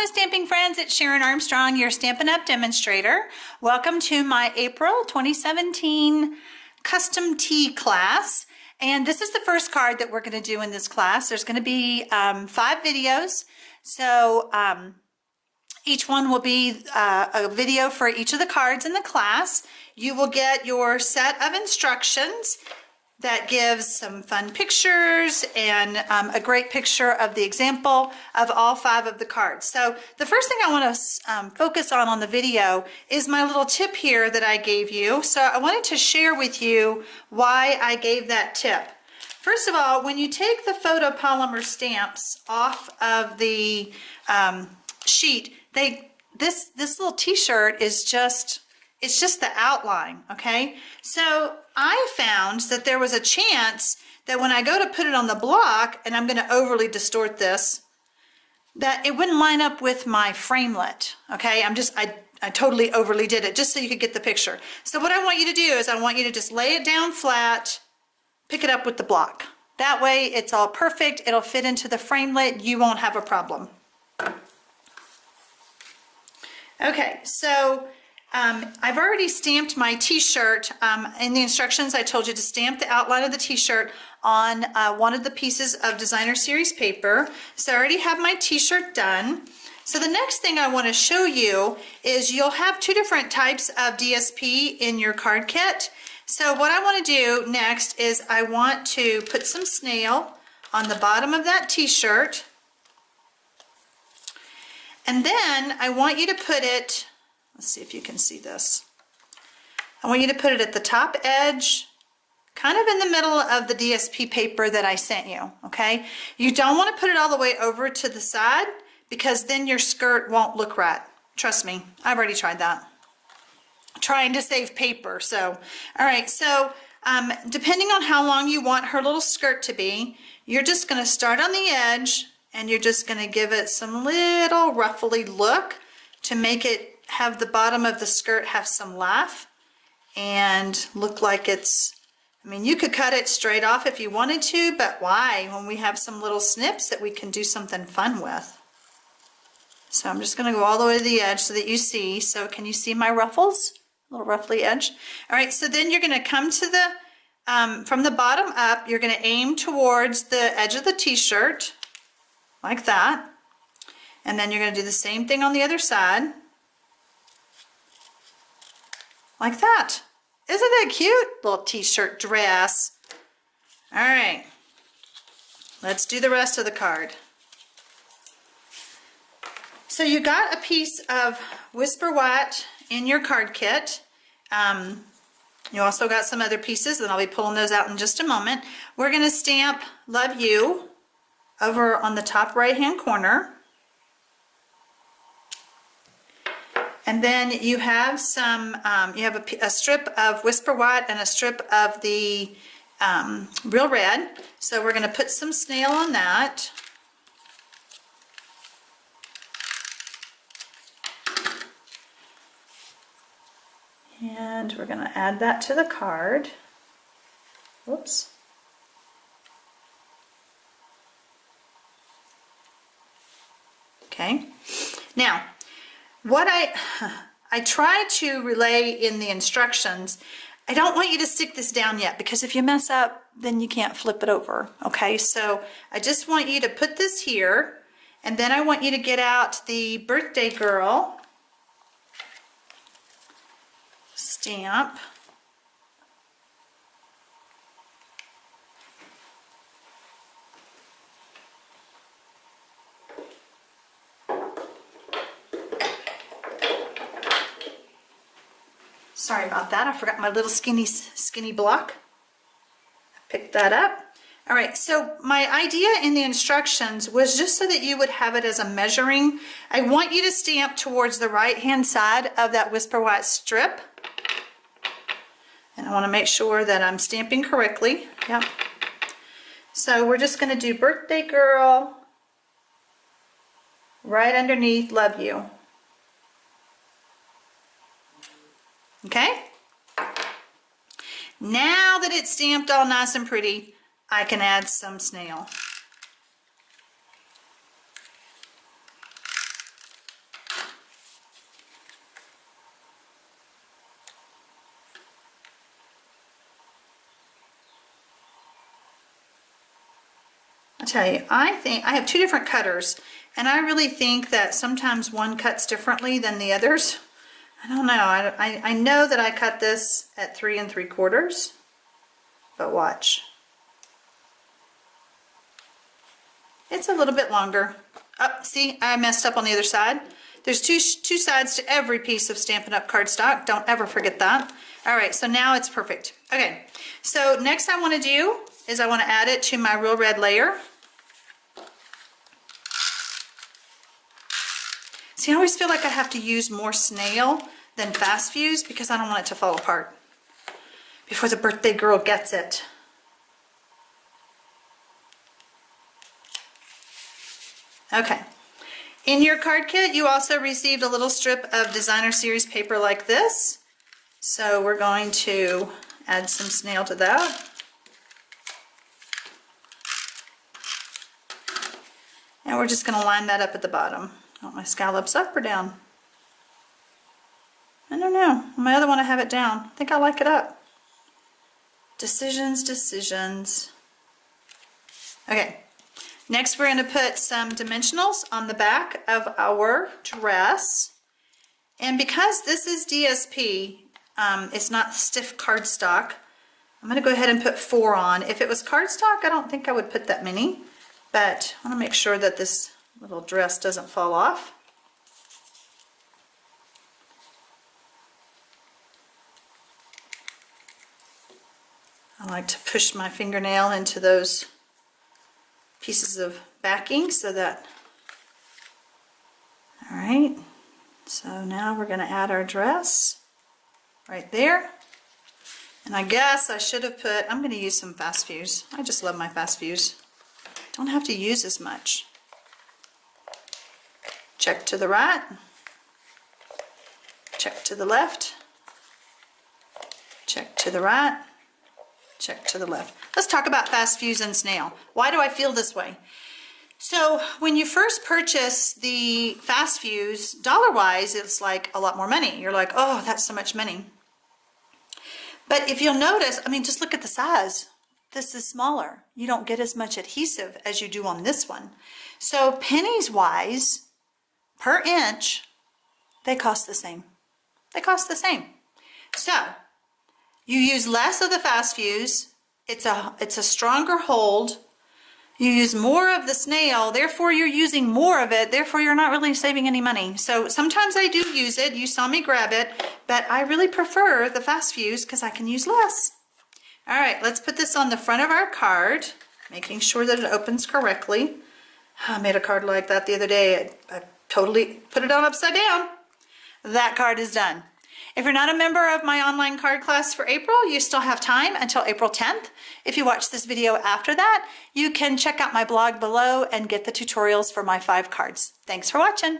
Hello stamping friends, it's Sharon Armstrong, your Stampin' Up! Demonstrator. Welcome to my April 2017 Custom Tee class. And this is the first card that we're going to do in this class. There's going to be 5 videos. So each one will be a video for each of the cards in the class. You will get your set of instructions that gives some fun pictures and a great picture of the example of all 5 of the cards. So the first thing I want to focus on the video is my little tip here that I gave you. So I wanted to share with you why I gave that tip. First of all, when you take the photopolymer stamps off of the sheet, this little t-shirt is it's just the outline, okay? So I found that there was a chance that when I go to put it on the block, and I'm going to overly distort this, that it wouldn't line up with my framelit, okay? I totally overly did it just so you could get the picture. So what I want you to do is I want you to just lay it down flat, pick it up with the block. That way it's all perfect. It'll fit into the framelit. You won't have a problem. Okay, so I've already stamped my t-shirt. In the instructions I told you to stamp the outline of the t-shirt on one of the pieces of designer series paper. So I already have my t-shirt done. So the next thing I want to show you is you'll have 2 different types of DSP in your card kit. So what I want to do next is I want to put some snail on the bottom of that t-shirt. And then I want you to put it, let's see if you can see this. I want you to put it at the top edge, kind of in the middle of the DSP paper that I sent you, okay? You don't want to put it all the way over to the side because then your skirt won't look right. Trust me, I've already tried that. Trying to save paper, so. All right, so depending on how long you want her little skirt to be, you're just gonna start on the edge and you're just gonna give it some little ruffly look to make it have the bottom of the skirt have some life and look like it's, I mean, you could cut it straight off if you wanted to, but why when we have some little snips that we can do something fun with? So I'm just going to go all the way to the edge so that you see. So can you see my ruffles? A little ruffly edge. All right, so then you're going to come to the, from the bottom up, you're going to aim towards the edge of the t-shirt like that. And then you're going to do the same thing on the other side. Like that. Isn't that cute? Little t-shirt dress. All right. Let's do the rest of the card. So you got a piece of Whisper White in your card kit. You also got some other pieces, and I'll be pulling those out in just a moment. We're going to stamp Love You over on the top right-hand corner. And then you have some, you have a strip of Whisper White and a strip of the Real Red. So we're going to put some snail on that. And we're going to add that to the card. Whoops. Okay. Now, what I try to relay in the instructions, I don't want you to stick this down yet because if you mess up, then you can't flip it over. Okay, so I just want you to put this here, and then I want you to get out the Birthday Girl stamp. Sorry about that. I forgot my little skinny block. I picked that up. All right, so my idea in the instructions was just so that you would have it as a measuring. I want you to stamp towards the right-hand side of that Whisper White strip. And I want to make sure that I'm stamping correctly. Yep. So we're just going to do Birthday Girl right underneath Love You. Okay? Now that it's stamped all nice and pretty, I can add some snail. I'll tell you, I think I have two different cutters, and I really think that sometimes one cuts differently than the others. I don't know. I know that I cut this at 3 3/4, but watch. It's a little bit longer. Oh, see, I messed up on the other side. There's two sides to every piece of Stampin' Up! Cardstock. Don't ever forget that. All right, so now it's perfect. Okay, so next I want to do is I want to add it to my Real Red layer. See, I always feel like I have to use more snail than fast fuse because I don't want it to fall apart before the birthday girl gets it. Okay. In your card kit, you also received a little strip of designer series paper like this. So we're going to add some snail to that. And we're just going to line that up at the bottom. I want my scallops up or down? I don't know. On my other one I have it down. I think I like it up. Decisions, decisions. Okay. Next we're going to put some dimensionals on the back of our dress. And because this is DSP, it's not stiff cardstock, I'm going to go ahead and put 4 on. If it was cardstock, I don't think I would put that many, but I want to make sure that this little dress doesn't fall off. I like to push my fingernail into those pieces of backing so that, all right, so now we're going to add our dress right there. And I guess I should have put, I'm going to use some fast fuse. I just love my fast fuse. Don't have to use as much. Check to the right, check to the left, check to the right, check to the left. Let's talk about fast fuse and snail. Why do I feel this way? So when you first purchase the fast fuse, dollar-wise, it's like a lot more money. You're like, oh, that's so much money. But if you'll notice, I mean, just look at the size. This is smaller. You don't get as much adhesive as you do on this one. So pennies-wise, per inch, they cost the same. They cost the same. So you use less of the fast fuse. It's a stronger hold. You use more of the snail, therefore you're using more of it, therefore you're not really saving any money. So sometimes I do use it. You saw me grab it, but I really prefer the fast fuse because I can use less. All right, let's put this on the front of our card, making sure that it opens correctly. I made a card like that the other day. I totally put it on upside down. That card is done. If you're not a member of my online card class for April, you still have time until April 10th. If you watch this video after that, you can check out my blog below and get the tutorials for my 5 cards. Thanks for watching.